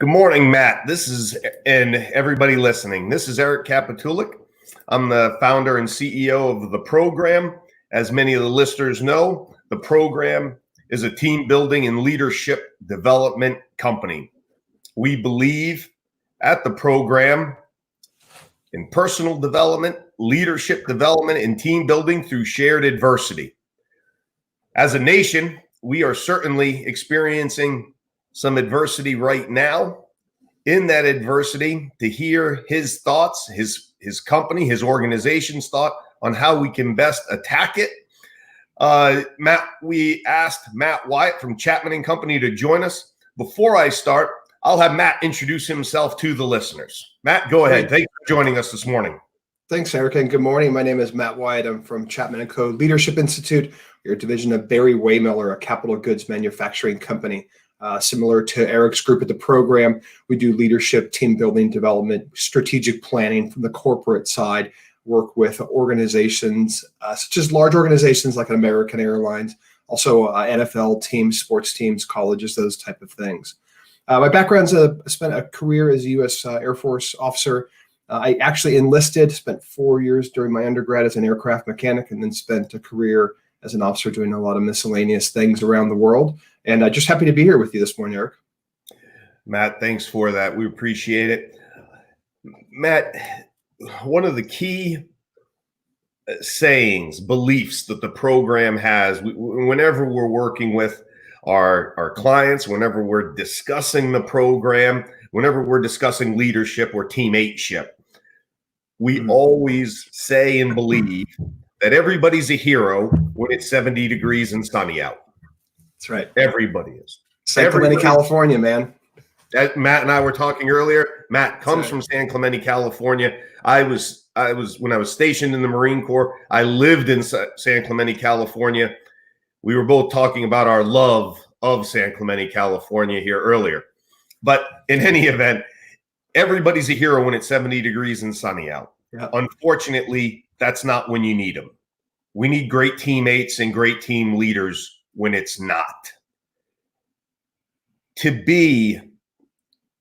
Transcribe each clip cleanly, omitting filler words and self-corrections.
Good morning, Matt. And everybody listening. This is Eric Kapitulik. I'm the founder and CEO of the program. As many of the listeners know, the program is a team building and leadership development company. We believe at the program in personal development, leadership development, and team building through shared adversity. As a nation, we are certainly experiencing some adversity right now. In that adversity, to hear his thoughts, his company, his organization's thought on how we can best attack it. We asked Matt Wyatt from Chapman and Company to join us. Before I start, I'll have Matt introduce himself to the listeners. Matt, go ahead. Thanks for joining us this morning. Thanks, Eric, and good morning. My name is Matt Wyatt. I'm from Chapman & Co. Leadership Institute. We're a division of Barry Waymiller, a capital goods manufacturing company. Similar to Eric's group at the program, we do leadership, team building, development, strategic planning from the corporate side, work with organizations such as large organizations like American Airlines, also NFL teams, sports teams, colleges, those type of things. My background's I spent a career as a U.S. Air Force officer. I actually enlisted, spent 4 years during my undergrad as an aircraft mechanic, and then spent a career as an officer doing a lot of miscellaneous things around the world. And just happy to be here with you this morning, Eric. Matt, thanks for that. We appreciate it. Matt, one of the key sayings, beliefs that the program has, whenever we're working with our clients, whenever we're discussing the program, whenever we're discussing leadership or teammateship, we always say and believe that everybody's a hero when it's 70 degrees and sunny out. That's right. Everybody is. San Clemente, California, man. Matt and I were talking earlier. Matt comes from San Clemente, California. I was when I was stationed in the Marine Corps, I lived in San Clemente, California. We were both talking about our love of San Clemente, California here earlier. But in any event, everybody's a hero when it's 70 degrees and sunny out. Yeah. Unfortunately, that's not when you need them. We need great teammates and great team leaders when it's not. To be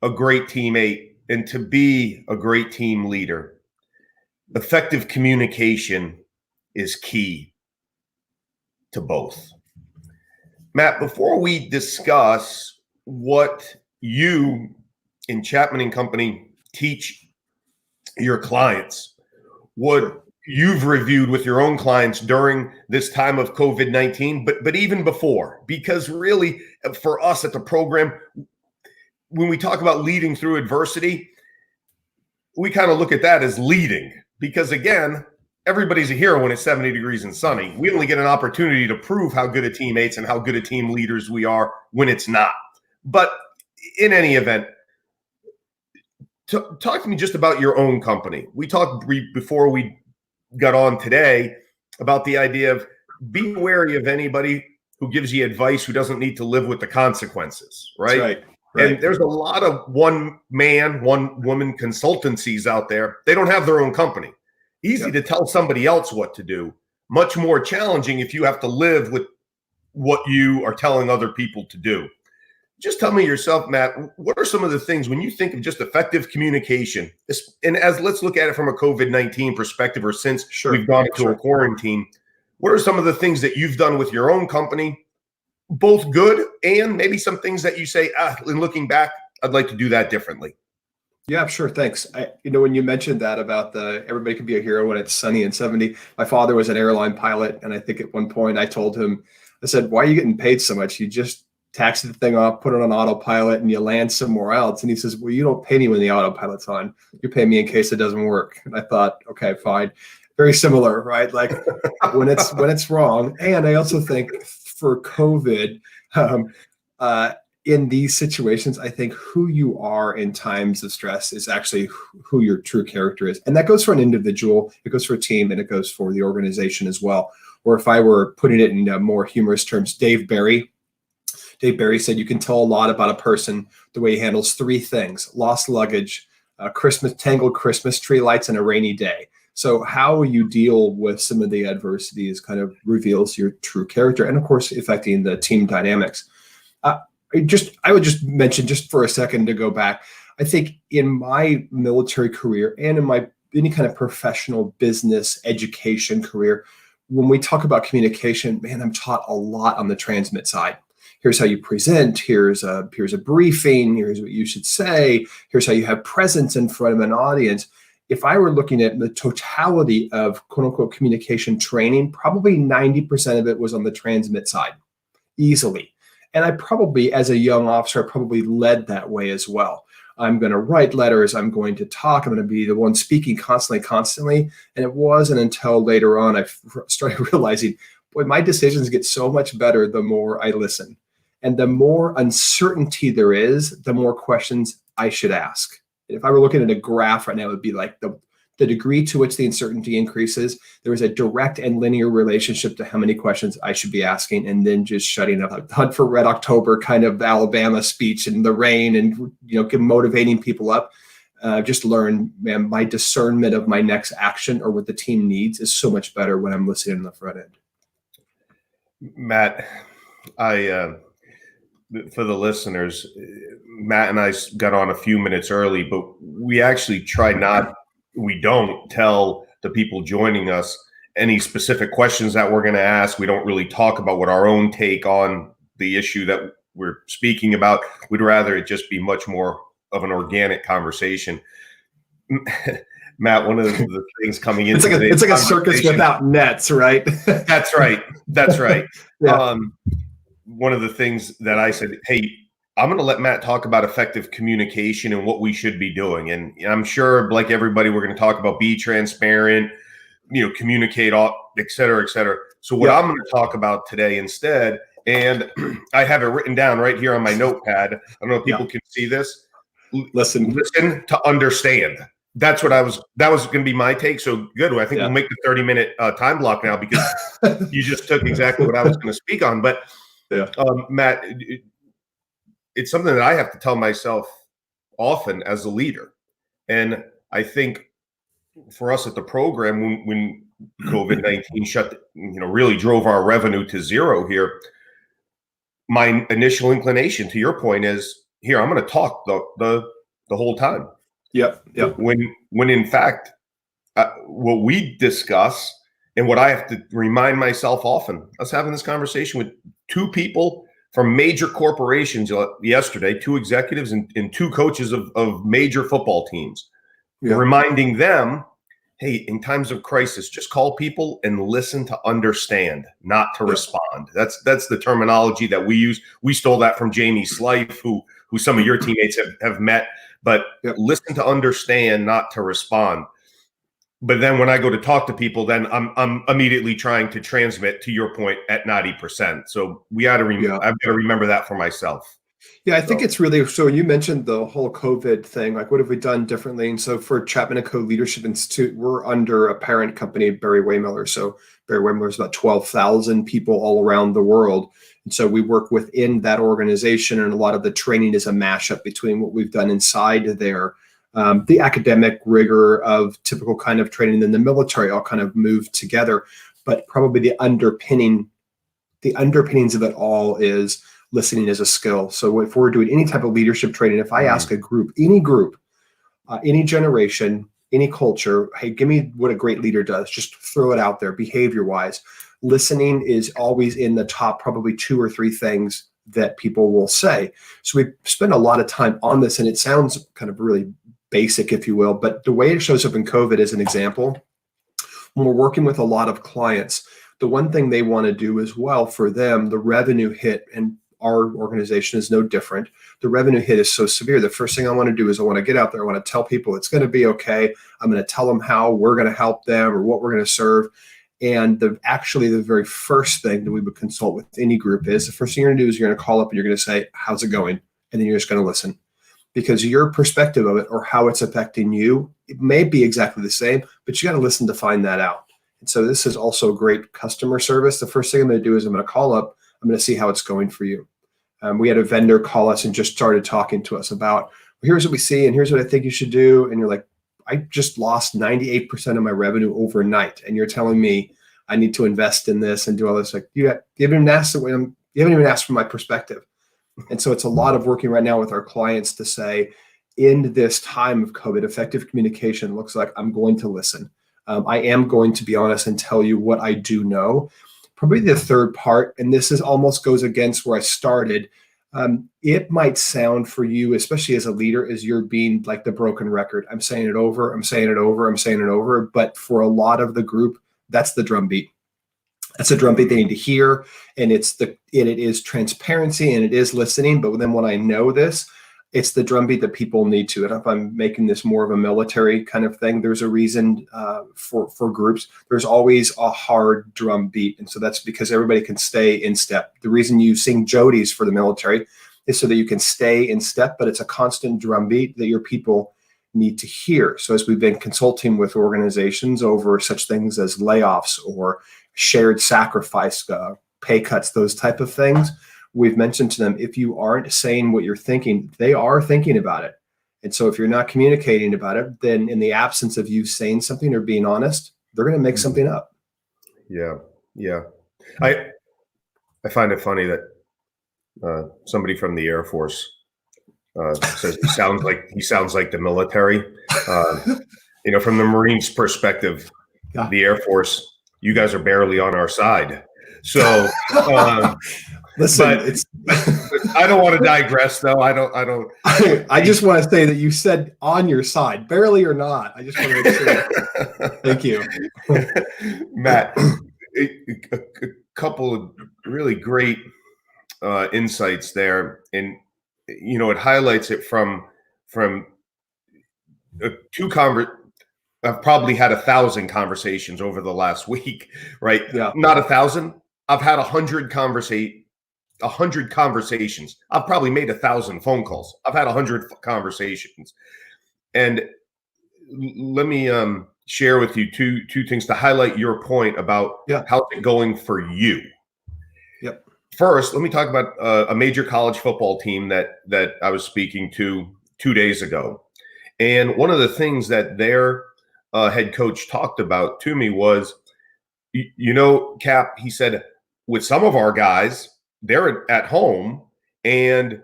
a great teammate and to be a great team leader, effective communication is key to both. Matt, before we discuss what you in Chapman and Company teach your clients, what you've reviewed with your own clients during this time of COVID-19, but even before, because really for us at the program, when we talk about leading through adversity, we kind of look at that as leading, because again, everybody's a hero when it's 70 degrees and sunny. We only get an opportunity to prove how good a teammates and how good a team leaders we are when it's not. But in any event, talk to me just about your own company. We talked before we got on today about the idea of be wary of anybody who gives you advice who doesn't need to live with the consequences, right? Right. And there's a lot of one man, one woman consultancies out there. They don't have their own company. Easy to tell somebody else what to do. Much more challenging if you have to live with what you are telling other people to do. Just tell me yourself, Matt, what are some of the things when you think of just effective communication, and let's look at it from a COVID-19 perspective, or since we've gone into a quarantine, what are some of the things that you've done with your own company, both good and maybe some things that you say, in looking back, I'd like to do that differently? Yeah, sure. Thanks. When you mentioned that about everybody can be a hero when it's sunny and 70, my father was an airline pilot. And I think at one point I told him, I said, why are you getting paid so much? You just taxi the thing off, put it on autopilot, and you land somewhere else. And he says, well, you don't pay me when the autopilot's on. You pay me in case it doesn't work. And I thought, okay, fine. Very similar, right? Like when it's wrong. And I also think for COVID, in these situations, I think who you are in times of stress is actually who your true character is. And that goes for an individual, it goes for a team, and it goes for the organization as well. Or if I were putting it in more humorous terms, Dave Barry said you can tell a lot about a person the way he handles three things: lost luggage, tangled Christmas tree lights, and a rainy day. So how you deal with some of the adversities kind of reveals your true character, and of course, affecting the team dynamics. I would just mention, just for a second to go back, I think in my military career and in my any kind of professional business education career, when we talk about communication, man, I'm taught a lot on the transmit side. Here's how you present. Here's a briefing. Here's what you should say. Here's how you have presence in front of an audience. If I were looking at the totality of quote unquote communication training, probably 90% of it was on the transmit side, easily. And I probably, as a young officer, I probably led that way as well. I'm going to write letters. I'm going to talk. I'm going to be the one speaking constantly. And it wasn't until later on I started realizing, boy, my decisions get so much better the more I listen. And the more uncertainty there is, the more questions I should ask. If I were looking at a graph right now, it would be like the degree to which the uncertainty increases, there is a direct and linear relationship to how many questions I should be asking, and then just shutting up. Hunt for Red October kind of Alabama speech in the rain, and motivating people up. Just learn, man, my discernment of my next action or what the team needs is so much better when I'm listening on the front end. Matt, for the listeners, Matt and I got on a few minutes early, but we actually we don't tell the people joining us any specific questions that we're going to ask. We don't really talk about what our own take on the issue that we're speaking about. We'd rather it just be much more of an organic conversation. Matt, one of the things coming into it's like a circus without nets, right? That's right. That's right. Yeah. One of the things that I said, hey, I'm going to let Matt talk about effective communication and what we should be doing. And I'm sure, like everybody, we're going to talk about be transparent, communicate, et cetera, et cetera. So what I'm going to talk about today instead, and I have it written down right here on my notepad. I don't know if people can see this. Listen to understand. That was going to be my take. So good. I think we'll make the 30-minute time block now, because you just took exactly what I was going to speak on. But Matt, it's something that I have to tell myself often as a leader. And I think for us at the program, when COVID-19 really drove our revenue to zero here, my initial inclination, to your point, is here, I'm going to talk the whole time. Yep. When in fact, what we discuss and what I have to remind myself often, I was having this conversation with two people from major corporations yesterday, two executives and two coaches of major football teams, reminding them, hey, in times of crisis, just call people and listen to understand, not to respond. That's the terminology that we use. We stole that from Jamie Slife, who some of your teammates have met. But listen to understand, not to respond. But then when I go to talk to people, then I'm immediately trying to transmit, to your point, at 90%. So I've got to remember that for myself. Yeah, I think it's really, so you mentioned the whole COVID thing, like what have we done differently? And so for Chapman & Co. Leadership Institute, we're under a parent company, Barry Waymiller. So Barry Waymiller is about 12,000 people all around the world. And so we work within that organization, and a lot of the training is a mashup between what we've done inside there. The academic rigor of typical kind of training in the military all kind of move together, but probably the underpinnings of it all is listening as a skill. So if we're doing any type of leadership training, if I ask a group, any generation, any culture, hey, give me what a great leader does, just throw it out there behavior wise. Listening is always in the top, probably 2 or 3 things that people will say. So we spend a lot of time on this, and it sounds kind of really basic, if you will, but the way it shows up in COVID as an example, when we're working with a lot of clients, the one thing they want to do as well for them, the revenue hit, and our organization is no different. The revenue hit is so severe. The first thing I want to do is I want to get out there. I want to tell people it's going to be okay. I'm going to tell them how we're going to help them or what we're going to serve. And the very first thing that we would consult with any group is the first thing you're going to do is you're going to call up and you're going to say, how's it going? And then you're just going to listen, because your perspective of it or how it's affecting you, it may be exactly the same, but you got to listen to find that out. And so this is also great customer service. The first thing I'm going to do is I'm going to call up. I'm going to see how it's going for you. We had a vendor call us and just started talking to us about, well, here's what we see and here's what I think you should do. And you're like, I just lost 98% of my revenue overnight, and you're telling me I need to invest in this and do all this. Like you haven't even asked for my perspective. And so it's a lot of working right now with our clients to say, in this time of COVID, effective communication looks like I'm going to listen. I am going to be honest and tell you what I do know. Probably the third part, and this is almost goes against where I started. It might sound for you, especially as a leader, as you're being like the broken record. I'm saying it over, I'm saying it over, I'm saying it over. But for a lot of the group, that's the drumbeat. That's a drumbeat they need to hear, and it is transparency and it is listening. But then when I know this, it's the drumbeat that people need to. And if I'm making this more of a military kind of thing, there's a reason for groups. There's always a hard drumbeat, and so that's because everybody can stay in step. The reason you sing Jodies for the military is so that you can stay in step, but it's a constant drumbeat that your people need to hear. So as we've been consulting with organizations over such things as layoffs or shared sacrifice, pay cuts, those type of things, we've mentioned to them, if you aren't saying what you're thinking, they are thinking about it. And so if you're not communicating about it, then in the absence of you saying something or being honest, they're going to make something up. Yeah. Yeah. I find it funny that somebody from the Air Force says he sounds like the military. From the Marines' perspective, Yeah. the Air Force, you guys are barely on our side. So, listen, but I don't want to digress, though. I don't. I just want to say that you said on your side, barely or not. I just want to make sure. Thank you, Matt. A couple of really great insights there, and it highlights it from I've probably had 1,000 conversations over the last week, right? Yeah. Not 1,000. I've had 100 conversations. I've probably made 1,000 phone calls. I've had 100 conversations, and let me share with you two things to highlight your point about how's it going for you. Yep. First, let me talk about a major college football team that I was speaking to 2 days ago, and one of the things that their head coach talked about to me was, Cap, he said, with some of our guys, they're at home and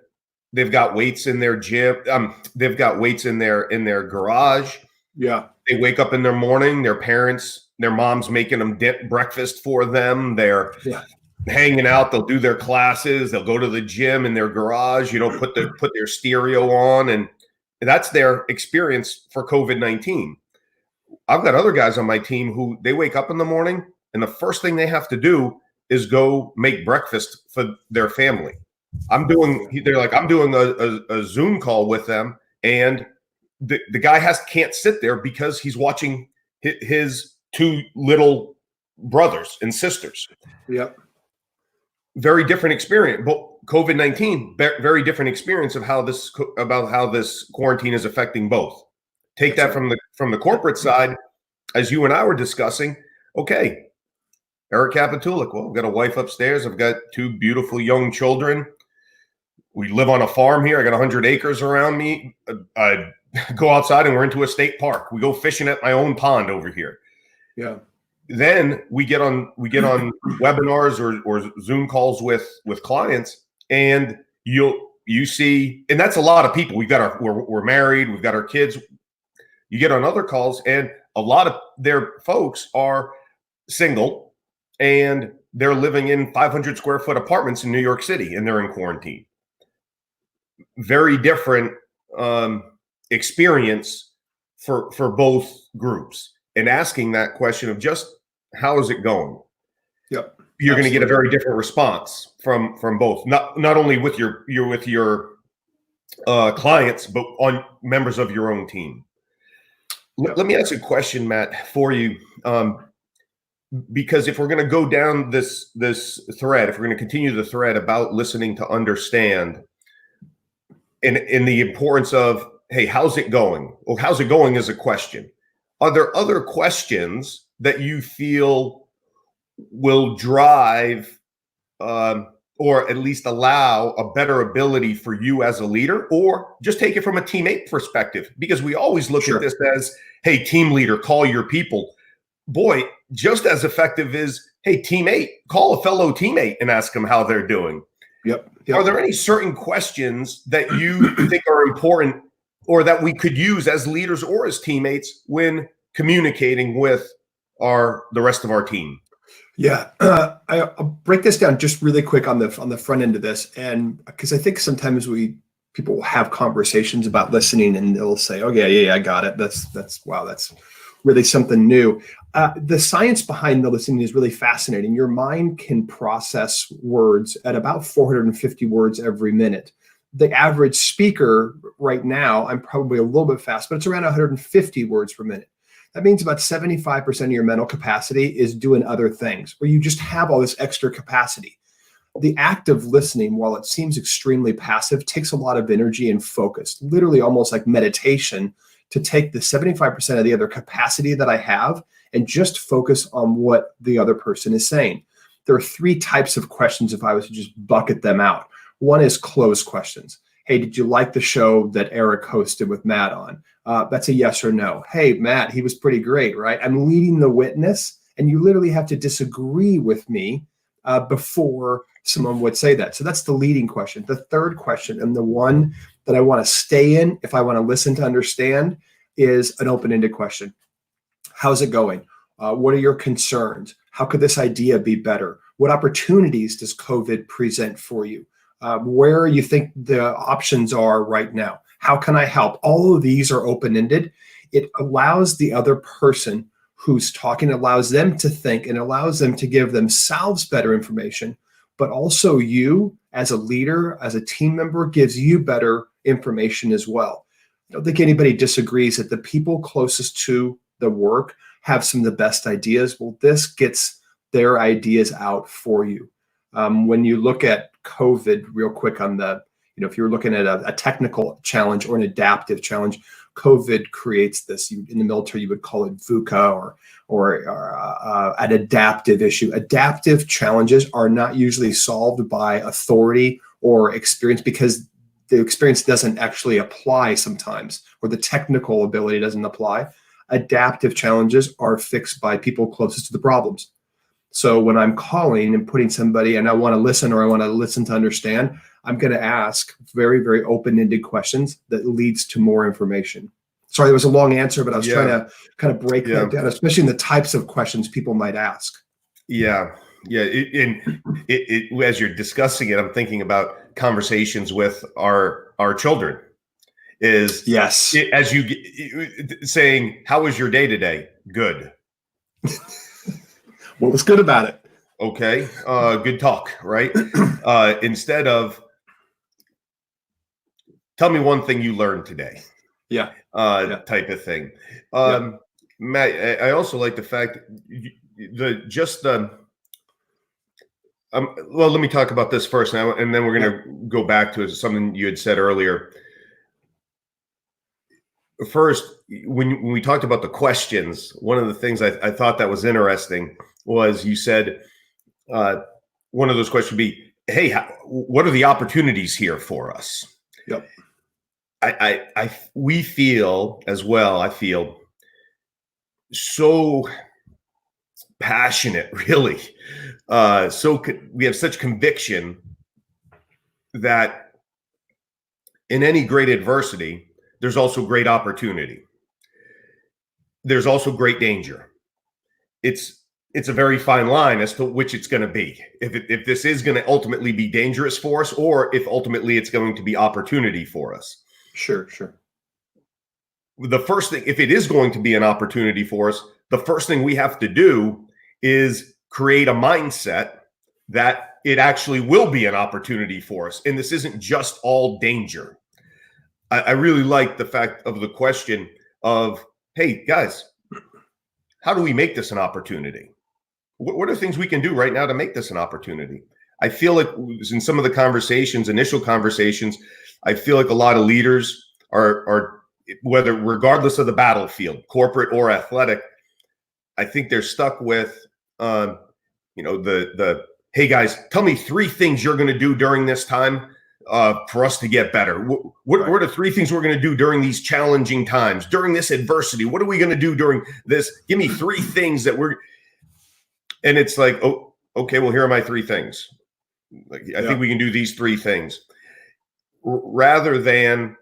they've got weights in their gym. They've got weights in their garage. Yeah. They wake up in the morning, their mom's making them breakfast for them. They're hanging out. They'll do their classes. They'll go to the gym in their garage, put their stereo on. And that's their experience for COVID-19. I've got other guys on my team who they wake up in the morning and the first thing they have to do is go make breakfast for their family. I'm doing a Zoom call with them, and the guy can't sit there because he's watching his two little brothers and sisters. Yep. Very different experience. But COVID-19, very different experience of how this quarantine is affecting both. Take that from the corporate side, as you and I were discussing. Okay, Eric Capitulic. Well, I've got a wife upstairs. I've got two beautiful young children. We live on a farm here. I got 100 acres around me. I go outside and we're into a state park. We go fishing at my own pond over here. Yeah. Then we get on webinars or Zoom calls with clients, and you see, and that's a lot of people. We're married. We've got our kids. You get on other calls, and a lot of their folks are single, and they're living in 500 square foot apartments in New York City, and they're in quarantine. Very different experience for both groups. And asking that question of just how is it going? Yep. You're going to get a very different response from both. Not only with your clients, but on members of your own team. Let me ask you a question, Matt, for you, because if we're going to go down this thread, if we're going to continue the thread about listening to understand, and in the importance of, hey, how's it going? Well, how's it going is a question. Are there other questions that you feel will drive or at least allow a better ability for you as a leader, or just take it from a teammate perspective? Because we always look at this as, hey, team leader, call your people. Boy, just as effective is, hey, teammate, call a fellow teammate and ask them how they're doing. Yep. Are there any certain questions that you think are important or that we could use as leaders or as teammates when communicating with the rest of our team? Yeah, I'll break this down just really quick on the front end of this, and because I think sometimes people will have conversations about listening, and they'll say, "Oh yeah, I got it. That's wow, that's really something new." The science behind the listening is really fascinating. Your mind can process words at about 450 words every minute. The average speaker right now, I'm probably a little bit fast, but it's around 150 words per minute. That means about 75% of your mental capacity is doing other things, where you just have all this extra capacity. The act of listening, while it seems extremely passive, takes a lot of energy and focus, literally almost like meditation, to take the 75% of the other capacity that I have and just focus on what the other person is saying. There are three types of questions if I was to just bucket them out. One is closed questions. Hey, did you like the show that Eric hosted with Matt on? That's a yes or no. Hey, Matt, he was pretty great, right? I'm leading the witness, and you literally have to disagree with me before someone would say that. So that's the leading question. The third question, and the one that I want to stay in if I want to listen to understand, is an open-ended question. How's it going? What are your concerns? How could this idea be better? What opportunities does COVID present for you? Where you think the options are right now? How can I help? All of these are open-ended. It allows the other person who's talking, allows them to think, and allows them to give themselves better information, but also you as a leader, as a team member, gives you better information as well. I don't think anybody disagrees that the people closest to the work have some of the best ideas. Well, this gets their ideas out for you. When you look at COVID real quick if you're looking at a technical challenge or an adaptive challenge, COVID creates this. In the military, you would call it VUCA or an adaptive issue. Adaptive challenges are not usually solved by authority or experience because the experience doesn't actually apply sometimes, or the technical ability doesn't apply. Adaptive challenges are fixed by people closest to the problems. So when I'm calling and putting somebody and I want to listen or I want to listen to understand, I'm going to ask very, very open-ended questions that leads to more information. Sorry, there was a long answer, but I was trying to kind of break that down, especially in the types of questions people might ask. Yeah. As you're discussing it, I'm thinking about conversations with our children. As you saying, how was your day today? Good. What was good about it? Okay. Good talk, right? Instead of, tell me one thing you learned today. Type of thing. Matt, I also like the fact well, let me talk about this first now, and then we're going to go back to something you had said earlier. First, when we talked about the questions, one of the things I thought that was interesting was you said one of those questions would be, hey, what are the opportunities here for us? Yep. We feel as well, I feel so passionate, really. We have such conviction that in any great adversity, there's also great opportunity. There's also great danger. It's a very fine line as to which it's going to be. If this is going to ultimately be dangerous for us, or if ultimately it's going to be opportunity for us. Sure. The first thing, if it is going to be an opportunity for us, the first thing we have to do is create a mindset that it actually will be an opportunity for us. And this isn't just all danger. I really like the fact of the question of, hey, guys, how do we make this an opportunity? What are things we can do right now to make this an opportunity? I feel like in some of the initial conversations, I feel like a lot of leaders are regardless of the battlefield, corporate or athletic, I think they're stuck with, hey guys, tell me 3 things you're going to do during this time for us to get better. What are the 3 things we're going to do during these challenging times, during this adversity? What are we going to do during this? Give me 3 things and it's like, oh, okay, well, here are my 3 things. Like, I think we can do these three things rather than,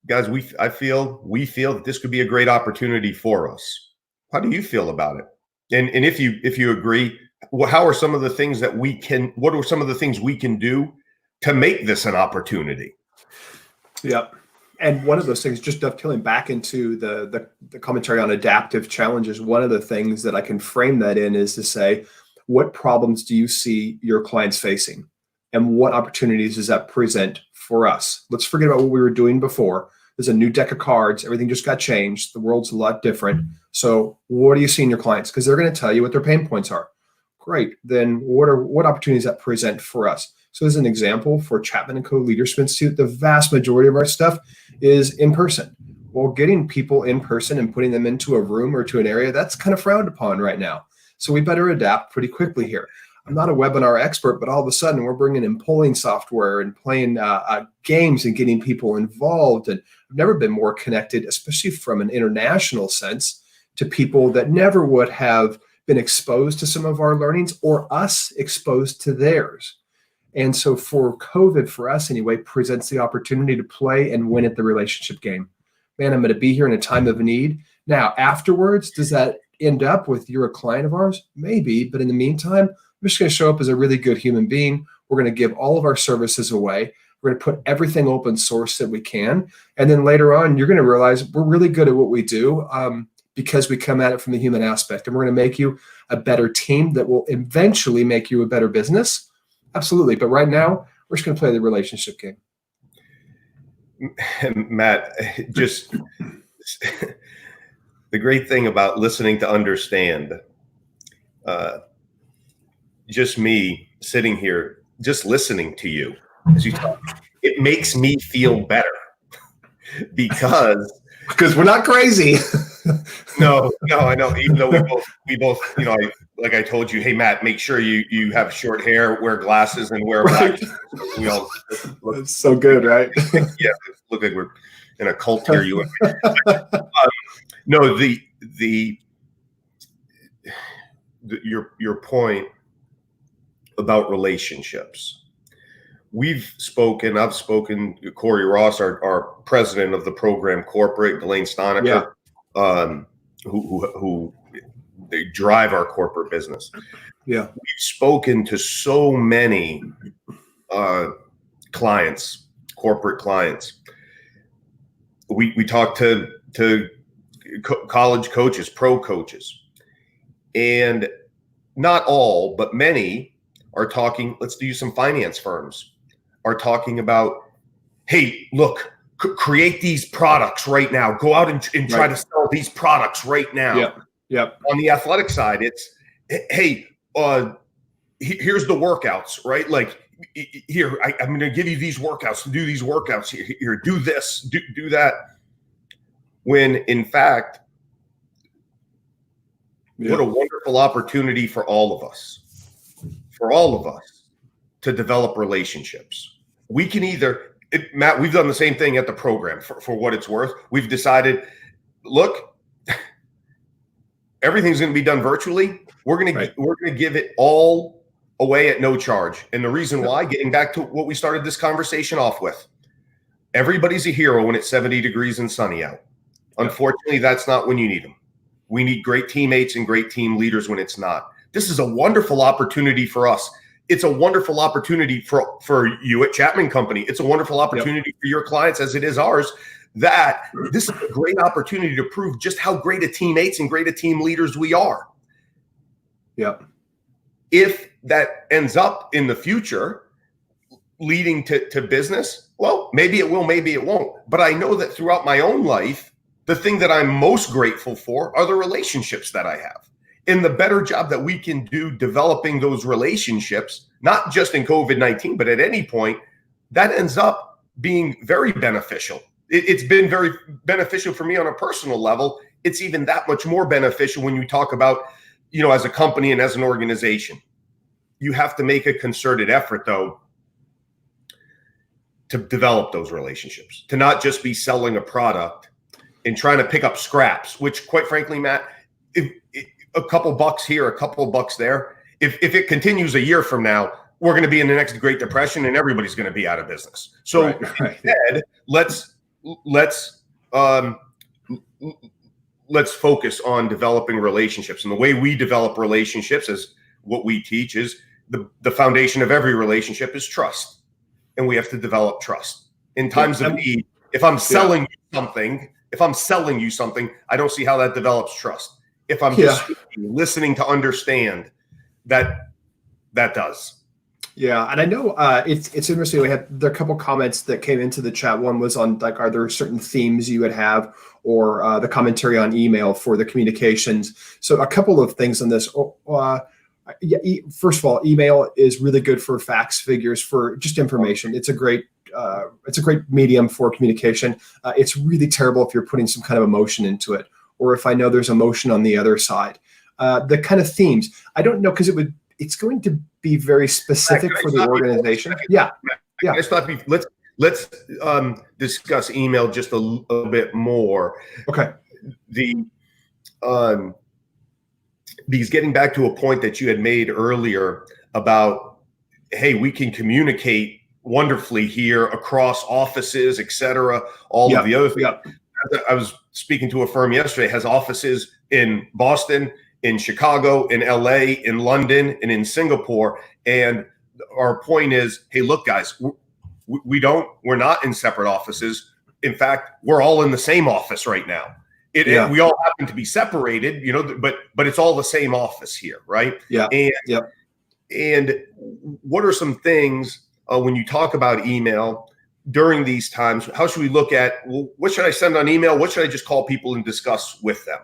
guys, we feel that this could be a great opportunity for us. How do you feel about it? And if you agree, how are some of the things that what are some of the things we can do to make this an opportunity? Yep. And one of those things, just dovetailing back into the commentary on adaptive challenges, one of the things that I can frame that in is to say, what problems do you see your clients facing? And what opportunities does that present for us? Let's forget about what we were doing before. There's a new deck of cards. Everything just got changed. The world's a lot different. So what do you see in your clients? Because they're going to tell you what their pain points are. Great. Then what opportunities that present for us? So as an example, for Chapman & Co. Leadership Institute, the vast majority of our stuff is in person. Well, getting people in person and putting them into a room or to an area, that's kind of frowned upon right now. So we better adapt pretty quickly here. I'm not a webinar expert, but all of a sudden we're bringing in polling software and playing games and getting people involved. And I've never been more connected, especially from an international sense, to people that never would have been exposed to some of our learnings or us exposed to theirs. And so for COVID, for us anyway, presents the opportunity to play and win at the relationship game. Man, I'm going to be here in a time of need. Now, afterwards, does that end up with you're a client of ours? Maybe, but in the meantime, I'm just going to show up as a really good human being. We're going to give all of our services away. We're going to put everything open source that we can. And then later on, you're going to realize we're really good at what we do because we come at it from the human aspect. And we're going to make you a better team that will eventually make you a better business. Absolutely. But right now, we're just going to play the relationship game. Matt, just the great thing about listening to understand, just me sitting here, just listening to you as you talk, it makes me feel better because we're not crazy. No, I know. Even though we both, like I told you, hey Matt, make sure you have short hair, wear glasses, and wear black. We all look. That's so good, right? Yeah, look like we're in a cult here. You. No, your point about relationships. I've spoken, Corey Ross, our president of the program corporate, Ghislaine Stonecker, who they drive our corporate business. Yeah. We've spoken to so many clients, corporate clients. We talk to college coaches, pro coaches, and not all, but many are talking, let's do some finance firms, are talking about, hey, look, create these products right now. Go out and try to sell these products right now. Yep. On the athletic side, it's, hey, here's the workouts, right? Like, here, I'm going to give you these workouts to do these workouts here, do this, do that. When in fact, what a wonderful opportunity for all of us to develop relationships. We can either, Matt, we've done the same thing at the program for what it's worth. We've decided, look, everything's going to be done virtually. We're going to give it all away at no charge. And the reason why, getting back to what we started this conversation off with, everybody's a hero when it's 70 degrees and sunny out. Unfortunately, that's not when you need them. We need great teammates and great team leaders when it's not. This is a wonderful opportunity for us. It's a wonderful opportunity for you at Chapman Company. It's a wonderful opportunity for your clients, as it is ours, that this is a great opportunity to prove just how great a teammates and great a team leaders we are. Yep. If that ends up in the future leading to business, well, maybe it will, maybe it won't. But I know that throughout my own life, the thing that I'm most grateful for are the relationships that I have. And the better job that we can do developing those relationships, not just in COVID-19, but at any point, that ends up being very beneficial. It's been very beneficial for me on a personal level. It's even that much more beneficial when you talk about, as a company and as an organization. You have to make a concerted effort, though, to develop those relationships, to not just be selling a product and trying to pick up scraps, which, quite frankly, Matt, a couple bucks here, a couple bucks there. If it continues a year from now, we're going to be in the next Great Depression and everybody's going to be out of business. So right. instead, let's focus on developing relationships. And the way we develop relationships is what we teach is the foundation of every relationship is trust. And we have to develop trust. In times of need, if I'm selling you something, I don't see how that develops trust. If I'm just listening to understand, that does. Yeah, and I know it's interesting. There are a couple comments that came into the chat. One was on like, are there certain themes you would have, or the commentary on email for the communications. So a couple of things on this. First of all, email is really good for facts, figures, for just information. It's a great medium for communication. It's really terrible if you're putting some kind of emotion into it, or if I know there's emotion on the other side. The kind of themes, I don't know, because it's going to be very specific for the organization. Yeah. Let's discuss email just a little bit more. Okay. Because getting back to a point that you had made earlier about, hey, we can communicate wonderfully here across offices, et cetera, all of the other things. I was speaking to a firm yesterday, has offices in Boston, in Chicago, in LA, in London, and in Singapore. And our point is, hey, look, guys, we're not in separate offices. In fact, we're all in the same office right now. We all happen to be separated, but it's all the same office here, right? Yeah. And what are some things when you talk about email during these times? How should we look at, well, what should I send on email? What should I just call people and discuss with them?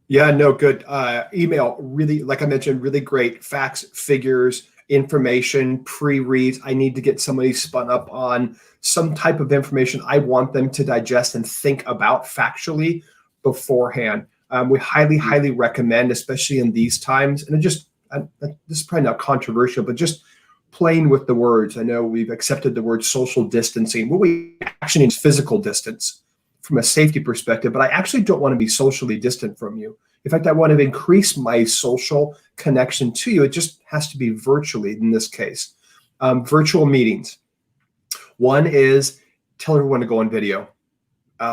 Yeah, no, good. Email, really, like I mentioned, really great facts, figures, information, pre-reads. I need to get somebody spun up on some type of information I want them to digest and think about factually beforehand. We highly recommend, especially in these times. And this is probably not controversial, but just playing with the words. I know we've accepted the word social distancing. What we actually need is physical distance from a safety perspective, but I actually don't want to be socially distant from you. In fact, I want to increase my social connection to you. It just has to be virtually in this case. Virtual meetings. One is tell everyone to go on video.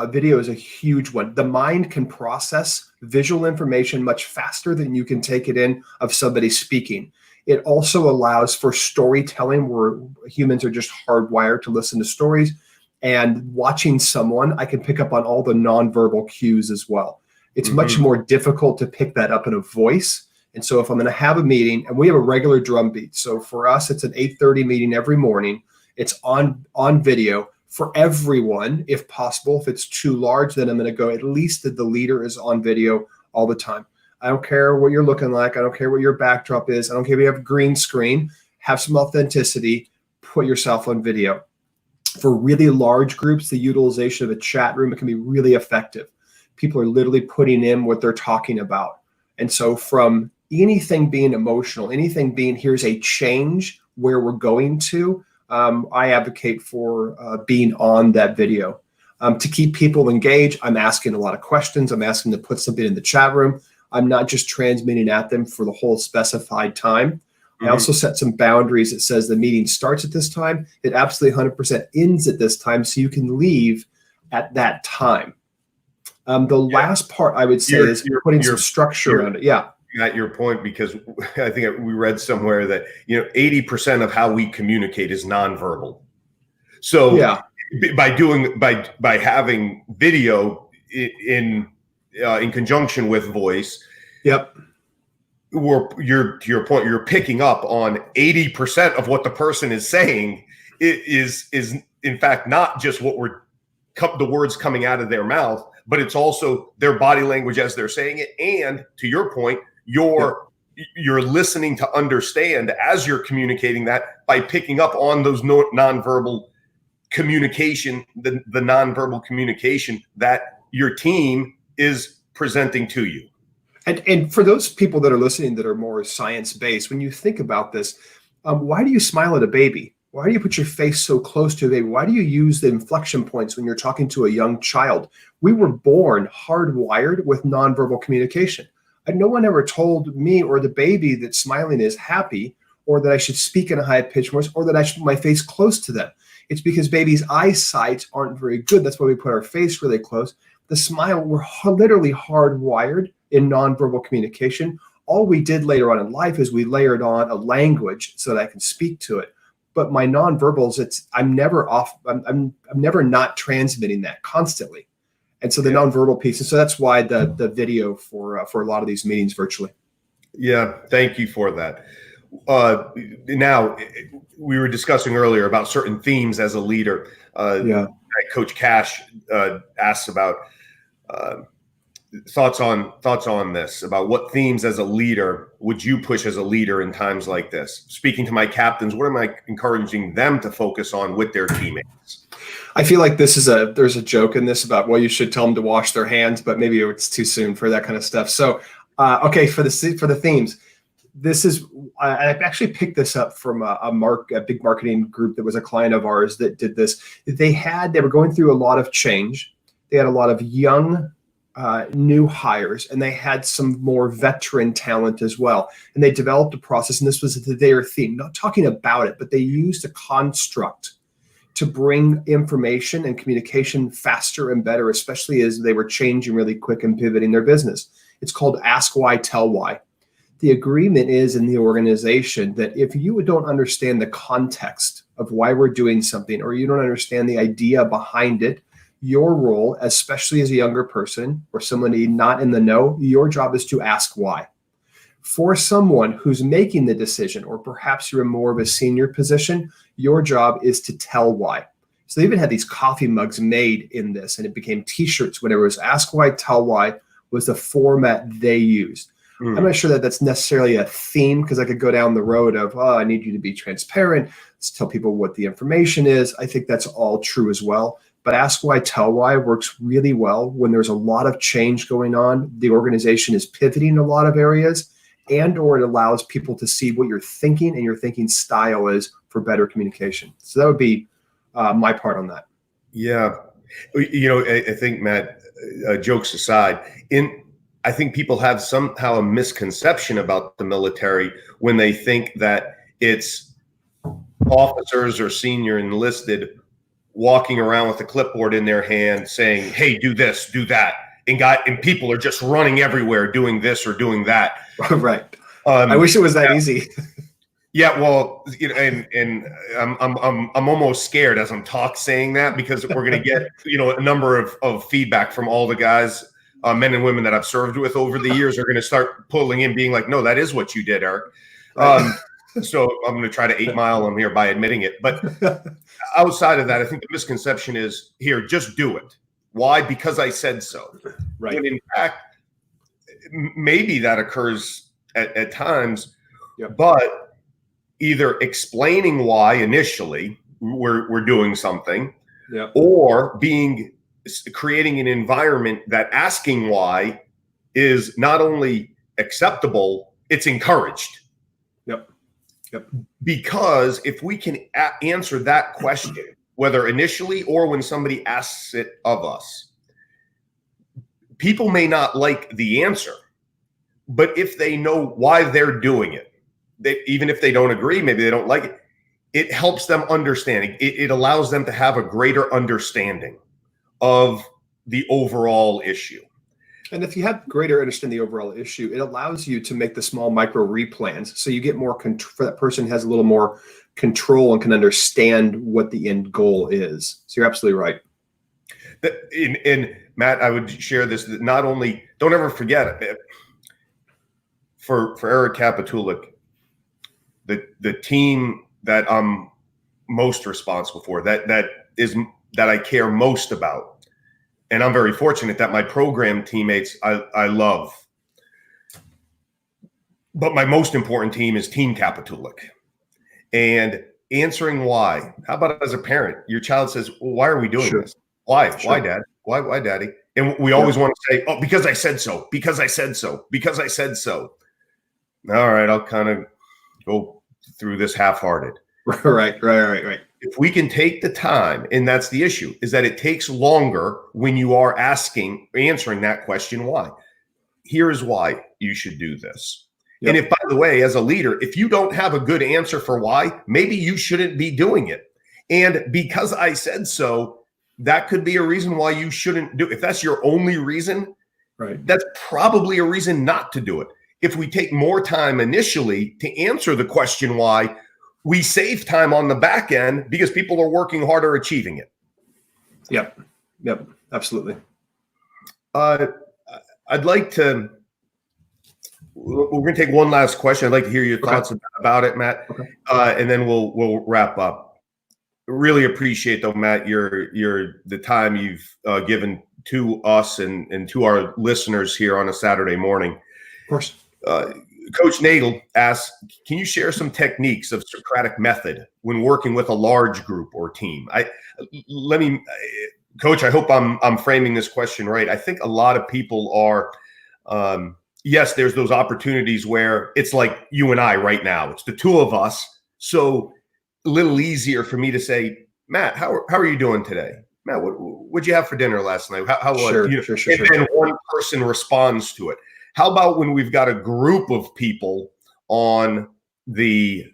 Video is a huge one. The mind can process visual information much faster than you can take it in of somebody speaking. It also allows for storytelling, where humans are just hardwired to listen to stories. And watching someone, I can pick up on all the nonverbal cues as well. It's much more difficult to pick that up in a voice. And so if I'm going to have a meeting, and we have a regular drumbeat. So for us, it's an 8:30 meeting every morning. It's on video for everyone, if possible. If it's too large, then I'm going to go at least that the leader is on video all the time. I don't care what you're looking like. I don't care what your backdrop is. I don't care if you have a green screen. Have some authenticity. Put yourself on video. For really large groups, the utilization of a chat room, it can be really effective. People are literally putting in what they're talking about. And so from anything being emotional, anything being here's a change where we're going to, I advocate for being on that video. To keep people engaged, I'm asking a lot of questions. I'm asking to put something in the chat room. I'm not just transmitting at them for the whole specified time. I also set some boundaries. It says the meeting starts at this time. It absolutely 100% ends at this time, so you can leave at that time. The last part I would say is putting some structure around it. Yeah. At your point, because I think we read somewhere that 80% of how we communicate is nonverbal. So by having video in conjunction with voice, to your point, you're picking up on 80% of what the person is saying is in fact not just the words coming out of their mouth, but it's also their body language as they're saying it. And to your point, you're listening to understand as you're communicating that by picking up on those nonverbal communication, the nonverbal communication that your team is presenting to you. And for those people that are listening that are more science-based, when you think about this, why do you smile at a baby? Why do you put your face so close to a baby? Why do you use the inflection points when you're talking to a young child? We were born hardwired with nonverbal communication. And no one ever told me or the baby that smiling is happy or that I should speak in a high-pitched voice, or that I should put my face close to them. It's because babies' eyesight aren't very good. That's why we put our face really close. The smile, we're literally hardwired in nonverbal communication. All we did later on in life is we layered on a language so that I can speak to it. But my nonverbals, I'm never off. I'm never not transmitting that constantly. And so the nonverbal piece, and so that's why the video for a lot of these meetings virtually. Yeah, thank you for that. Now, we were discussing earlier about certain themes as a leader. Coach Cash asks about thoughts on this, about what themes as a leader would you push as a leader in times like this? Speaking to my captains, what am I encouraging them to focus on with their teammates? I feel like there's a joke in this about, well, you should tell them to wash their hands, but maybe it's too soon for that kind of stuff. So, okay, for the themes, this is, I actually picked this up from a big marketing group that was a client of ours that did this. They were going through a lot of change. They had a lot of young, new hires, and they had some more veteran talent as well. And they developed a process, and this was their theme, not talking about it, but they used a construct to bring information and communication faster and better, especially as they were changing really quick and pivoting their business. It's called Ask Why, Tell Why. The agreement is in the organization that if you don't understand the context of why we're doing something, or you don't understand the idea behind it, your role, especially as a younger person or somebody not in the know, your job is to ask why. For someone who's making the decision, or perhaps you're in more of a senior position, your job is to tell why. So they even had these coffee mugs made in this, and it became t-shirts when it was Ask Why, Tell Why was the format they used. I'm not sure that that's necessarily a theme, because I could go down the road of, oh, I need you to be transparent. Let's tell people what the information is. I think that's all true as well. But Ask Why, Tell Why works really well when there's a lot of change going on. The organization is pivoting in a lot of areas, or it allows people to see what you're thinking and your thinking style is for better communication. So that would be my part on that. Yeah. I think, Matt, jokes aside, I think people have somehow a misconception about the military when they think that it's officers or senior enlisted walking around with a clipboard in their hand saying, hey, do this, do that. And people are just running everywhere doing this or doing that. Right. I wish it was that easy. Yeah, well, and I'm almost scared as I'm saying that, because we're going to get a number of feedback from all the guys, men and women that I've served with over the years are going to start pulling in, being like, no, that is what you did, Eric. So I'm going to try to 8 Mile them here by admitting it. But outside of that, I think the misconception is, here, just do it. Why? Because I said so. Right. When in fact, maybe that occurs at times, but either explaining why initially we're doing something, or creating an environment that asking why is not only acceptable, it's encouraged. Because if we can answer that question, whether initially or when somebody asks it of us, people may not like the answer, but if they know why they're doing it, even if they don't agree, maybe they don't like it, it helps them understand. It allows them to have a greater understanding of the overall issue. And if you have greater understanding the overall issue, it allows you to make the small micro replans. So you get more for that person has a little more control and can understand what the end goal is. So you're absolutely right. And Matt, I would share this, that not only, don't ever forget it, for Eric Kapitulik, the team that I'm most responsible for, that I care most about. And I'm very fortunate that my program teammates I love. But my most important team is Team Kapitulik. And answering why. How about as a parent? Your child says, well, why are we doing this? Why? Why, Dad? Why, Daddy? And we always want to say, oh, because I said so. Because I said so. Because I said so. All right, I'll kind of go through this half-hearted. Right. If we can take the time, and that's the issue, is that it takes longer when you are answering that question, why. Here's why you should do this. And if, by the way, as a leader, if you don't have a good answer for why, maybe you shouldn't be doing it. And because I said so, that could be a reason why you shouldn't do it. If that's your only reason, right, that's probably a reason not to do it. If we take more time initially to answer the question why, we save time on the back end because people are working harder achieving it. Yep, absolutely. I'd like to, we're going to take one last question. I'd like to hear your thoughts about it, Matt, and then we'll wrap up. Really appreciate, though, Matt, the time you've given to us and to our listeners here on a Saturday morning. Of course. Coach Nagel asks, can you share some techniques of Socratic method when working with a large group or team? Coach, I hope I'm framing this question right. I think a lot of people are, yes, there's those opportunities where it's like you and I right now. It's the two of us. So a little easier for me to say, Matt, how are you doing today? Matt, what'd you have for dinner last night? How sure. And one person responds to it. How about when we've got a group of people on the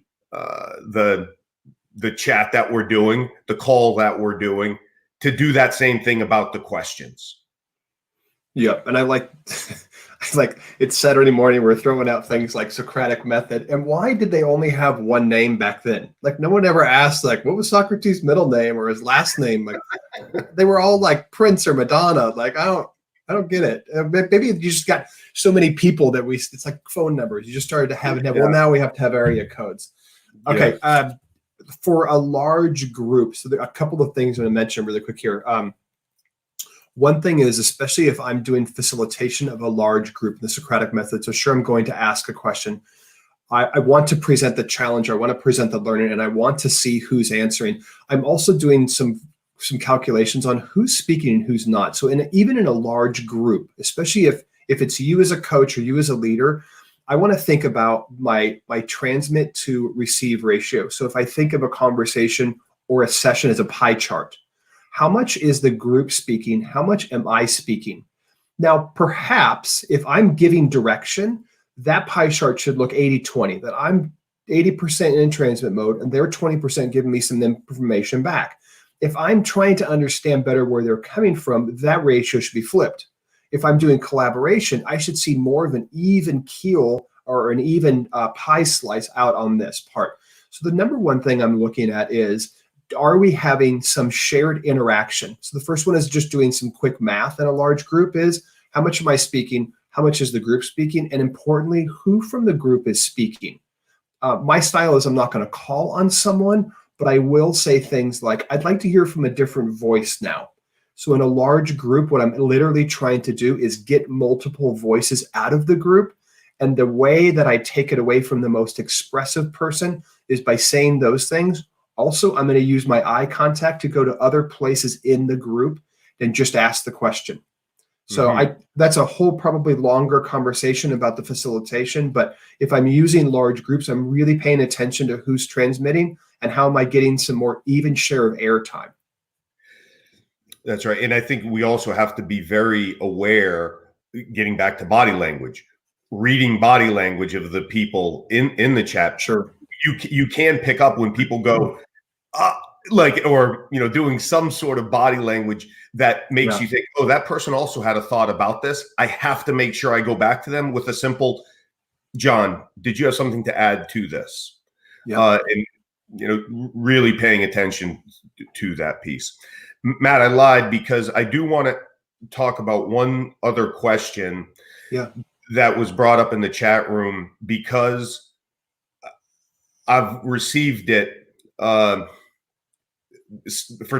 chat that we're doing, the call that we're doing, to do that same thing about the questions? Yep, and I like it's Saturday morning. We're throwing out things like Socratic method, and why did they only have one name back then? Like no one ever asked like what was Socrates' middle name or his last name. Like they were all like Prince or Madonna. Like I don't get it. Maybe you just got so many people that it's like phone numbers. You just started to have it. Well, now we have to have area codes. Okay, for a large group, so there are a couple of things I'm going to mention really quick here. One thing is, especially if I'm doing facilitation of a large group, the Socratic method, so sure, I'm going to ask a question. I want to present the challenge, I want to present the learning, and I want to see who's answering. I'm also doing some calculations on who's speaking and who's not. So even in a large group, especially if it's you as a coach or you as a leader, I want to think about my transmit to receive ratio. So if I think of a conversation or a session as a pie chart, how much is the group speaking? How much am I speaking? Now, perhaps if I'm giving direction, that pie chart should look 80-20, that I'm 80% in transmit mode and they're 20% giving me some information back. If I'm trying to understand better where they're coming from, that ratio should be flipped. If I'm doing collaboration, I should see more of an even keel or an even pie slice out on this part. So the number one thing I'm looking at is, are we having some shared interaction? So the first one is just doing some quick math in a large group is, how much am I speaking? How much is the group speaking? And importantly, who from the group is speaking? My style is I'm not going to call on someone, but I will say things like, I'd like to hear from a different voice now. So in a large group, what I'm literally trying to do is get multiple voices out of the group. And the way that I take it away from the most expressive person is by saying those things. Also, I'm going to use my eye contact to go to other places in the group and just ask the question. So that's a whole probably longer conversation about the facilitation. But if I'm using large groups, I'm really paying attention to who's transmitting and how am I getting some more even share of airtime. That's right. And I think we also have to be very aware, getting back to body language, reading body language of the people in the chat. Sure. You can pick up when people go, doing some sort of body language that makes you think, oh, that person also had a thought about this. I have to make sure I go back to them with a simple, John, did you have something to add to this? And really paying attention to that piece. Matt, I lied because I do want to talk about one other question that was brought up in the chat room, because I've received it for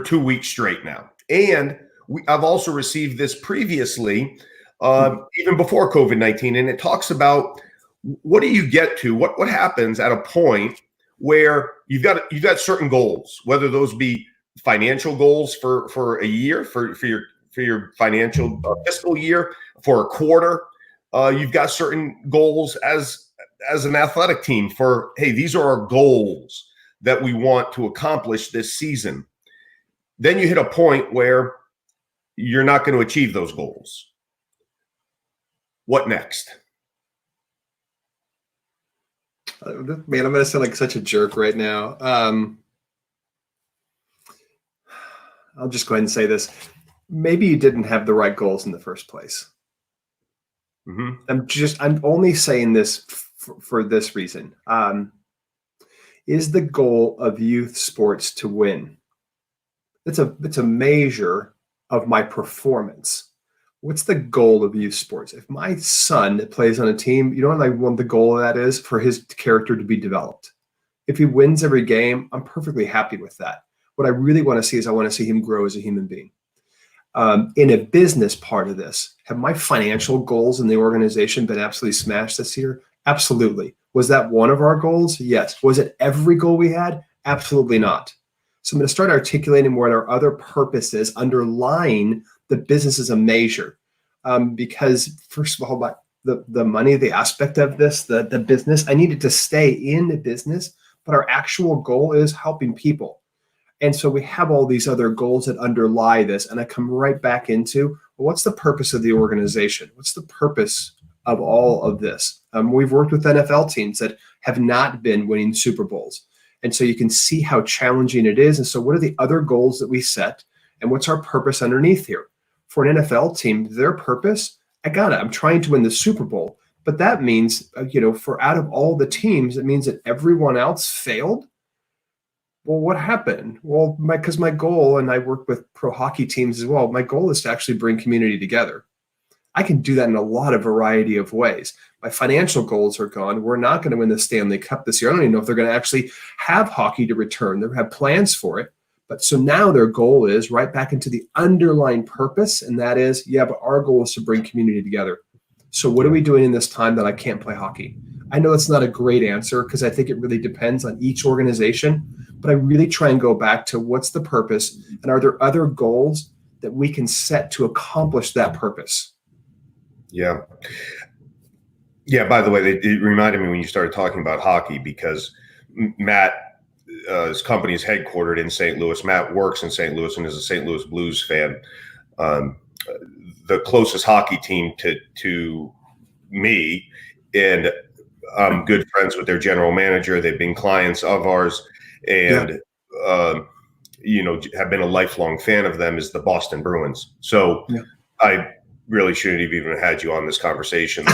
2 weeks straight now. And I've also received this previously, even before COVID-19. And it talks about, what do you get to? What happens at a point where you've got certain goals, whether those be financial goals for a year, for your financial fiscal year, for a quarter. You've got certain goals as an athletic team for, hey, these are our goals that we want to accomplish this season. Then you hit a point where you're not going to achieve those goals. What next? Man, I'm going to sound like such a jerk right now. I'll just go ahead and say this. Maybe you didn't have the right goals in the first place. I'm only saying this for this reason. Is the goal of youth sports to win? It's a measure of my performance. What's the goal of youth sports? If my son plays on a team, you know what the goal of that is? For his character to be developed. If he wins every game, I'm perfectly happy with that. What I really want to see is I want to see him grow as a human being. In a business part of this, have my financial goals in the organization been absolutely smashed this year? Absolutely. Was that one of our goals? Yes. Was it every goal we had? Absolutely not. So I'm going to start articulating what our other purposes underlying the business as a measure. Because first of all, the money, the aspect of this, the business, I needed to stay in the business, but our actual goal is helping people. And so we have all these other goals that underlie this. And I come right back into, well, what's the purpose of the organization? What's the purpose of all of this? We've worked with NFL teams that have not been winning Super Bowls. And so you can see how challenging it is. And so what are the other goals that we set? And what's our purpose underneath here? For an NFL team, their purpose, I'm trying to win the Super Bowl. But that means, for out of all the teams, it means that everyone else failed. Well, what happened? Well, because my goal, and I work with pro hockey teams as well, my goal is to actually bring community together. I can do that in a lot of variety of ways. My financial goals are gone. We're not going to win the Stanley Cup this year. I don't even know if they're going to actually have hockey to return. They have plans for it. But so now their goal is right back into the underlying purpose. And that is, but our goal is to bring community together. So what are we doing in this time that I can't play hockey? I know it's not a great answer because I think it really depends on each organization, but I really try and go back to what's the purpose and are there other goals that we can set to accomplish that purpose? Yeah. Yeah. By the way, it reminded me when you started talking about hockey because Matt, his company is headquartered in St. Louis. Matt works in St. Louis and is a St. Louis Blues fan. The closest hockey team to me, and I'm good friends with their general manager. They've been clients of ours and, have been a lifelong fan of them is the Boston Bruins. So I really shouldn't have even had you on this conversation.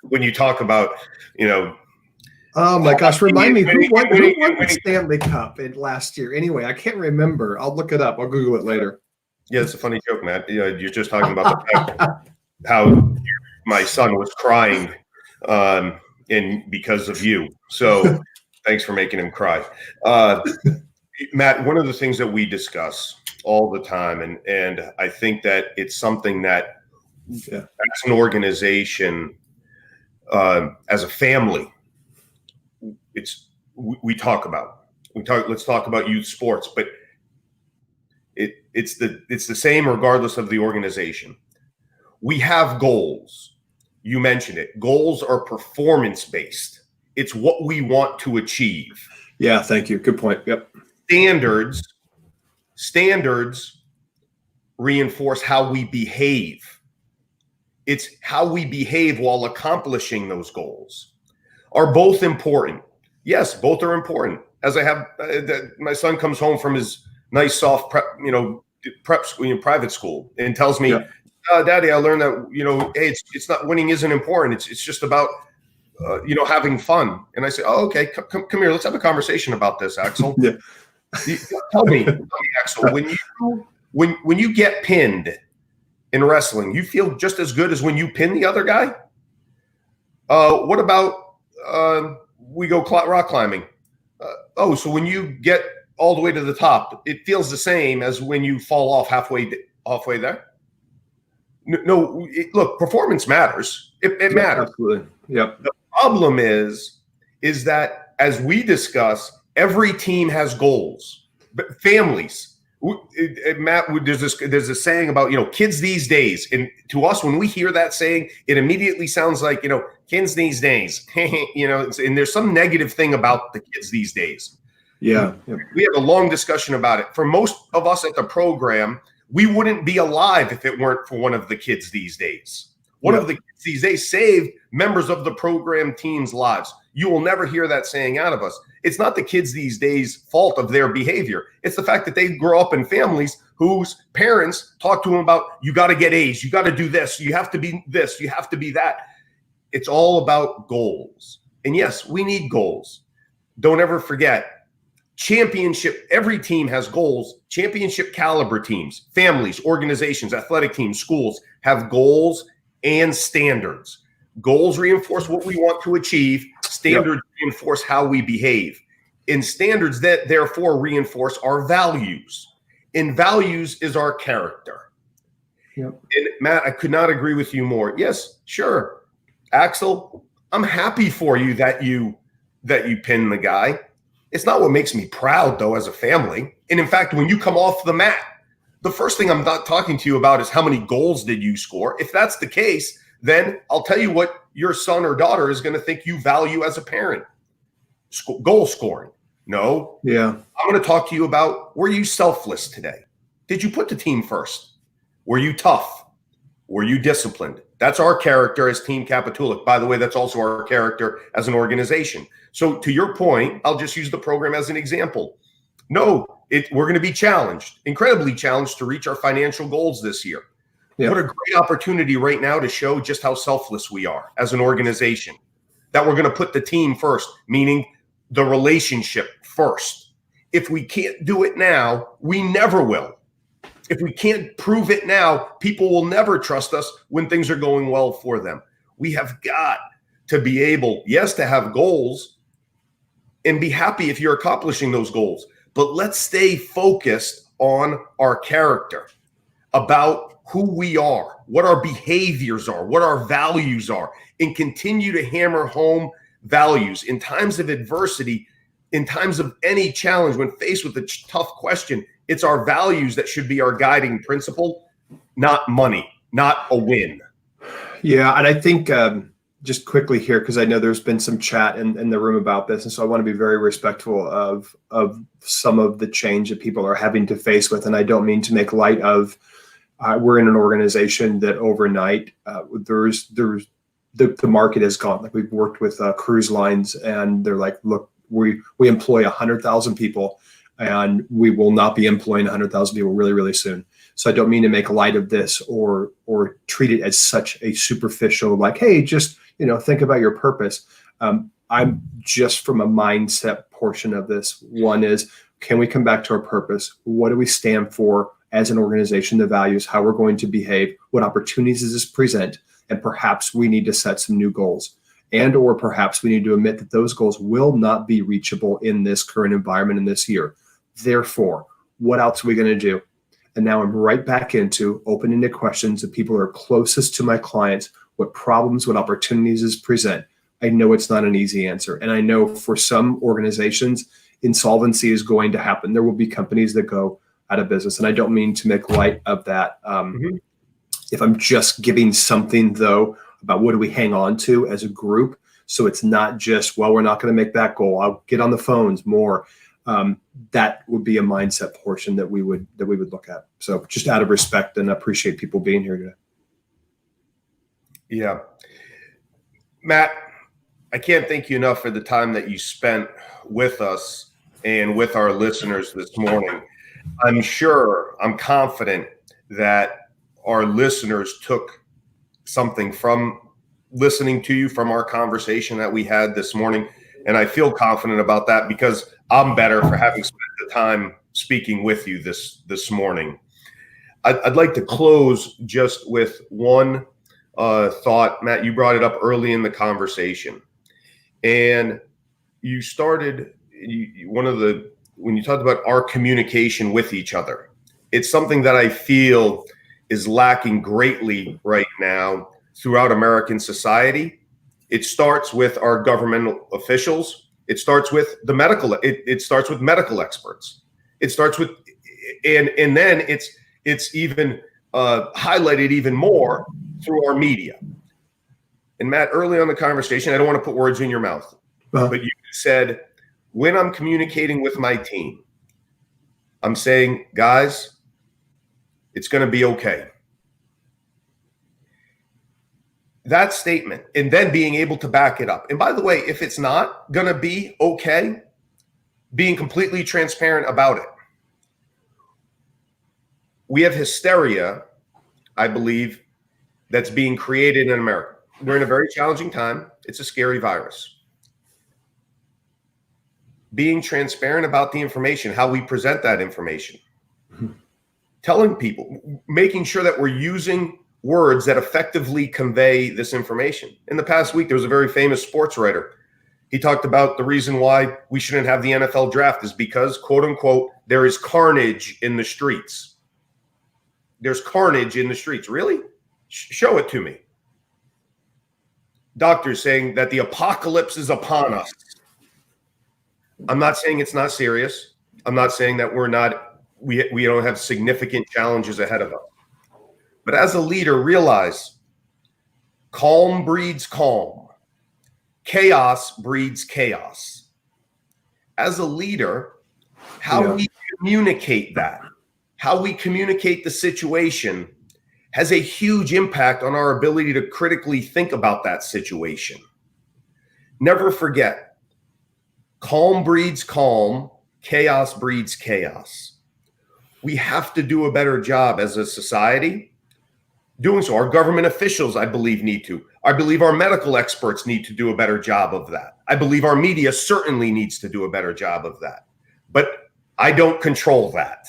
when you talk about, oh my gosh, remind me, who won the Stanley Cup last year? Anyway, I can't remember. I'll look it up. I'll Google it later. Yeah, it's a funny joke, Matt. You're just talking about the fact how my son was crying because of you. So thanks for making him cry. Matt, one of the things that we discuss all the time, and I think that it's something that as an organization, as a family, let's talk about youth sports, but it's the same regardless of the organization. We have goals. You mentioned it. Goals are performance-based. It's what we want to achieve. Yeah, thank you. Good point. Yep. Standards reinforce how we behave. It's how we behave while accomplishing those goals. Are both important? Yes, both are important. As I have, my son comes home from his nice soft prep school, private school, and tells me, Daddy, I learned that, hey, it's not winning isn't important. It's just about, having fun. And I say, oh, okay, come here. Let's have a conversation about this, Axel. Tell me, Axel, when you get pinned in wrestling, you feel just as good as when you pin the other guy? What about we go rock climbing? So when you get all the way to the top, it feels the same as when you fall off halfway there? No, look, performance matters. It matters. Absolutely. Yep. The problem is that as we discuss, every team has goals, but families. Matt, there's this saying about, kids these days. And to us, when we hear that saying, it immediately sounds like, kids these days, and there's some negative thing about the kids these days. Yeah. We had a long discussion about it. For most of us at the program, we wouldn't be alive if it weren't for one of the kids these days. One of the kids these days saved members of the program team's lives. You will never hear that saying out of us. It's not the kids these days' fault of their behavior. It's the fact that they grow up in families whose parents talk to them about, you got to get A's, you got to do this, you have to be this, you have to be that. It's all about goals. And yes, we need goals. Don't ever forget, championship, every team has goals. Championship caliber teams, families, organizations, athletic teams, schools have goals and standards. Goals reinforce what we want to achieve. Standards reinforce how we behave. And standards that therefore reinforce our values. And values is our character. And Matt, I could not agree with you more. Yes, sure. Axel, I'm happy for you that you pinned the guy. It's not what makes me proud, though, as a family. And in fact, when you come off the mat, the first thing I'm not talking to you about is how many goals did you score. If that's the case, then I'll tell you what your son or daughter is going to think you value as a parent. Goal scoring. No. Yeah. I'm going to talk to you about, were you selfless today? Did you put the team first? Were you tough? Were you disciplined? That's our character as Team Capitulic. By the way, that's also our character as an organization. So to your point, I'll just use the program as an example. No, we're going to be challenged, incredibly challenged to reach our financial goals this year. What a great opportunity right now to show just how selfless we are as an organization, that we're going to put the team first, meaning the relationship first. If we can't do it now, we never will. If we can't prove it now, people will never trust us when things are going well for them. We have got to be able, yes, to have goals and be happy if you're accomplishing those goals. But let's stay focused on our character, about who we are, what our behaviors are, what our values are, and continue to hammer home values in times of adversity, in times of any challenge. When faced with a tough question, it's our values that should be our guiding principle, not money, not a win. Yeah, and I think just quickly here, because I know there's been some chat in the room about this, and so I want to be very respectful of some of the change that people are having to face with. And I don't mean to make light of. We're in an organization that overnight the market has gone. Like, we've worked with cruise lines, and they're like, look, we employ 100,000 people, and we will not be employing 100,000 people really, really soon. So I don't mean to make light of this or treat it as such a superficial, like, hey, just, think about your purpose. I'm just from a mindset portion of this. One is, can we come back to our purpose? What do we stand for as an organization, the values, how we're going to behave, what opportunities does this present? And perhaps we need to set some new goals, or perhaps we need to admit that those goals will not be reachable in this current environment in this year. Therefore, what else are we going to do? And now I'm right back into opening the questions that people are closest to my clients, what problems, what opportunities does present? I know it's not an easy answer. And I know for some organizations, insolvency is going to happen. There will be companies that go out of business. And I don't mean to make light of that. If I'm just giving something, though, about what do we hang on to as a group, so it's not just, well, we're not going to make that goal, I'll get on the phones more. That would be a mindset portion that we would look at. So just out of respect, and appreciate people being here today. Yeah. Matt, I can't thank you enough for the time that you spent with us and with our listeners this morning. I'm confident that our listeners took something from listening to you, from our conversation that we had this morning. And I feel confident about that because I'm better for having spent the time speaking with you this morning. I'd like to close just with one thought. Matt, you brought it up early in the conversation. And you started when you talked about our communication with each other. It's something that I feel is lacking greatly right now throughout American society. It starts with our governmental officials. It starts with it starts with medical experts. It starts with, and then it's even highlighted even more through our media. And Matt, early on in the conversation, I don't want to put words in your mouth, but you said, when I'm communicating with my team, I'm saying, guys, it's going to be okay. that statement and then being able to back it up. And by the way, if it's not going to be okay, being completely transparent about it. We have hysteria, I believe, that's being created in America. We're in a very challenging time. It's a scary virus. Being transparent about the information, how we present that information, telling people, making sure that we're using words that effectively convey this information. In the past week, there was a very famous sports writer. He talked about the reason why we shouldn't have the NFL draft is because, quote unquote, there is carnage in the streets. There's carnage in the streets. Really? Show it to me. Doctors saying that the apocalypse is upon us. I'm not saying it's not serious. I'm not saying that we don't have significant challenges ahead of us. But as a leader, realize calm breeds calm. Chaos breeds chaos. As a leader, how we communicate that, how we communicate the situation has a huge impact on our ability to critically think about that situation. Never forget, calm breeds calm, chaos breeds chaos. We have to do a better job as a society doing so. Our government officials, I believe, need to. I believe our medical experts need to do a better job of that. I believe our media certainly needs to do a better job of that. But I don't control that.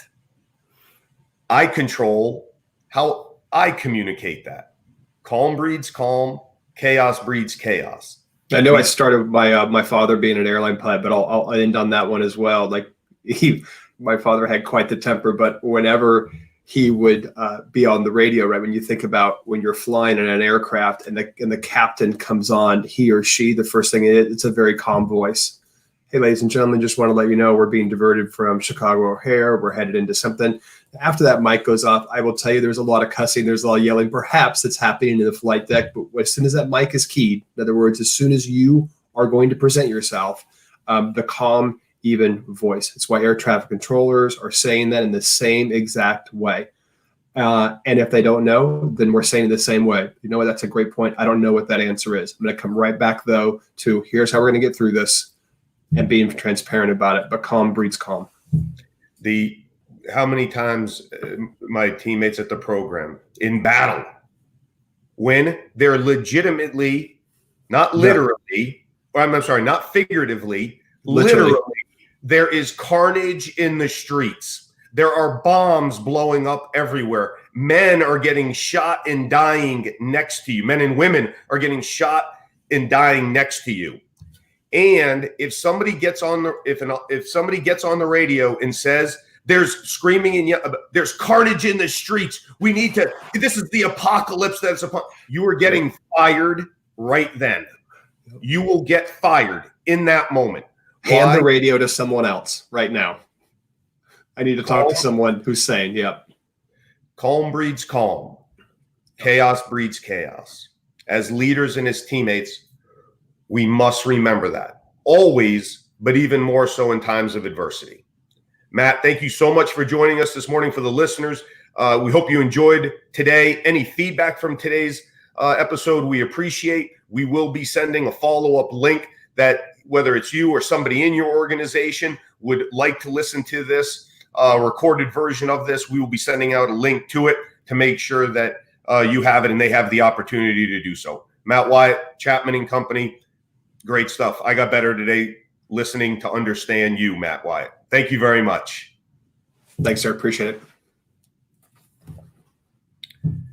I control how I communicate that. Calm breeds calm, chaos breeds chaos. I know I started my father being an airline pilot, but I'll end on that one as well. Like my father had quite the temper, but whenever he would be on the radio, right? When you think about when you're flying in an aircraft and the captain comes on, he or she, the first thing it's a very calm voice. Hey, ladies and gentlemen, just want to let you know we're being diverted from Chicago O'Hare. We're headed into something. After that mic goes off, I will tell you there's a lot of cussing. There's a lot of yelling. Perhaps it's happening in the flight deck. But as soon as that mic is keyed, in other words, as soon as you are going to present yourself, the calm, even voice. It's why air traffic controllers are saying that in the same exact way. And if they don't know, then we're saying it the same way. You know what? That's a great point. I don't know what that answer is. I'm going to come right back, though, to here's how we're going to get through this and being transparent about it. But calm breeds calm. How many times my teammates at the program in battle, when they're legitimately, not literally, I'm sorry, not figuratively, literally, there is carnage in the streets. There are bombs blowing up everywhere. Men are getting shot and dying next to you. Men and women are getting shot and dying next to you. And if somebody gets on the if somebody gets on the radio and says there's screaming and there's carnage in the streets, we need to. This is the apocalypse that's upon. You are getting fired right then. You will get fired in that moment. Hand the radio to someone else right now. I need to talk to someone who's saying, "Yep." Calm breeds calm. Chaos breeds chaos. As leaders and as teammates, we must remember that always, but even more so in times of adversity. Matt, thank you so much for joining us this morning. For the listeners, we hope you enjoyed today. Any feedback from today's episode, we appreciate. We will be sending a follow-up link that whether it's you or somebody in your organization would like to listen to this recorded version of this, we will be sending out a link to it to make sure that you have it and they have the opportunity to do so. Matt Wyatt, Chapman & Company, great stuff. I got better today listening to understand you, Matt Wyatt. Thank you very much. Thanks, sir. Appreciate it.